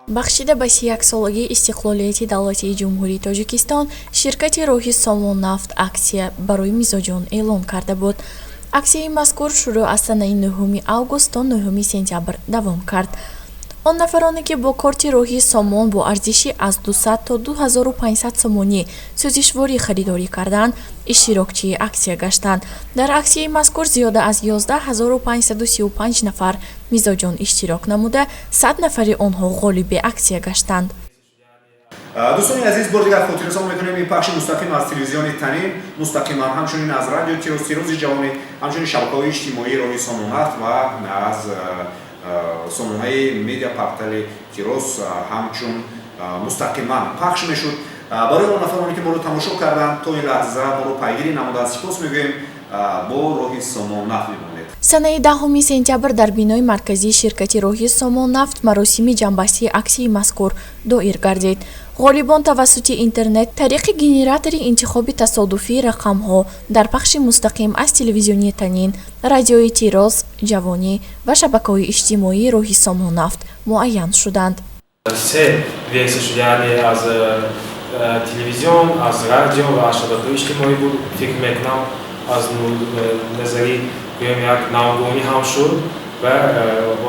бахшида ба 31-солагии истиқлолияти давлати ҷумҳурии Тоҷикистон, ширкати роҳи Сомоннафт аксия барои мизоҷон эълон карда буд. аксияи мазкур шурӯъ аз санаи 9 август то 9 сентябр давом кард. он нафароне ки бо корти роҳи Сомон бо арзиши аз 200 то 2500 сомонӣ сӯзишворӣ харидорӣ карданд, иштирокчии аксия гаштанд. дар аксияи мазкур зиёда аз 11535 нафар мизоҷон иштирок намуда, 100 нафари онҳо ғолиби аксия гаштанд. دوستان عزیز بار دیگر خاطررسان میکنیم این پخش مستقیم از تلویزیون تنین، مستقیما همچنین از رادیو تیروز جوانی، همچنین شبکه‌های اجتماعی راهی ساموننفت و از سامانه‌های مدیا پورتال تیروز همچون مستقیما پخش میشد. برای اون نفرانی که ما رو تماشا کردن تا این لحظه ما رو پیگیری نمودند سپاس میگوییم. با راهی ساموننفت می‌مانید. санаи 10 сентябр дар бинои марказии ширкати роҳи Сомоннафт маросими ҷанбастии аксияи мазкур доир гардид. ғолибон тавассути интернет тариқи генератори интихоби тасодуфии рақамҳо дар пахши мустақим аз телевизиони Танин, радиои Тироз ҷавонӣ ва шабакаҳои иҷтимоии роҳи Сомоннафт муайян шуданд. се версия шудани аз телевизион, аз радио ва шабакаҳои иҷтимоӣ буд. фикр мекунам аз назари гӯям як навгонӣ ҳам шуд ва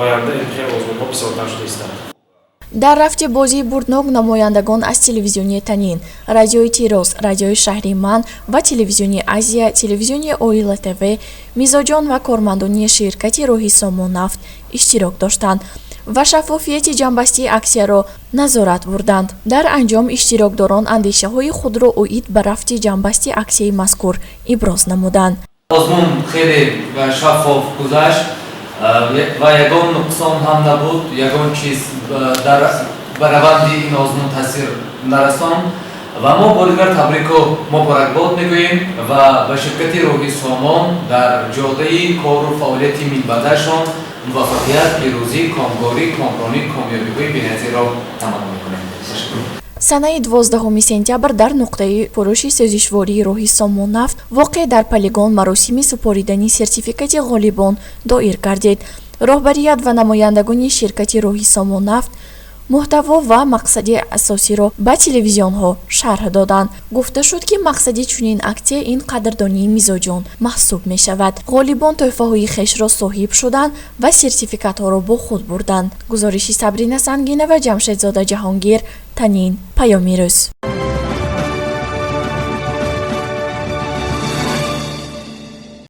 оянда ин хеле озмунҳо бисёртар шуда истанд. дар рафти бозии бурднок намояндагон аз телевизиони Танин, радиои Тироз, радиои Шаҳри Ман ва телевизиони Азия, телевизиони Оила ТВ, мизоҷон ва кормандони ширкати роҳи Сомоннафт иштирок доштанд ва шаффофияти ҷанбастии аксияро назорат бурданд. дар анҷом иштирокдорон андешаҳои худро оид ба рафти ҷанбастии аксияи мазкур иброз намуданд. озмун хеле шаффоф гузашт ва ягон нуқсон ҳам набуд, ягон чиз ба раванди ин озмун таъсир нарасон ва мо бо дигар табрику муборакбод мегӯем ва ба ширкати роҳи Сомон дар ҷодаи кору фаъолияти минбаъдашон муваффақият, пирӯзӣ, комгорӣ, комронӣ, комёбиҳои беназирро таманно мекунем. санаи 12 сентябр дар нуқтаи фурӯши сӯзишвории роҳи Сомоннафт воқеъ дар полигон маросими супоридани сертификати ғолибон доир гардид. роҳбарият ва намояндагони ширкати роҳи Сомоннафт муҳтаво ва мақсади асосиро ба телевизионҳо шарҳ доданд. гуфта шуд ки мақсади чунин аксия ин қадрдонии мизоҷон маҳсуб мешавад. ғолибон тӯҳфаҳои хешро соҳиб шуданд ва сертификатҳоро бо худ бурданд. гузориши Сабрина Сангинова, Ҷамшедзода Ҷаҳонгир, Танин, Паёми рӯз.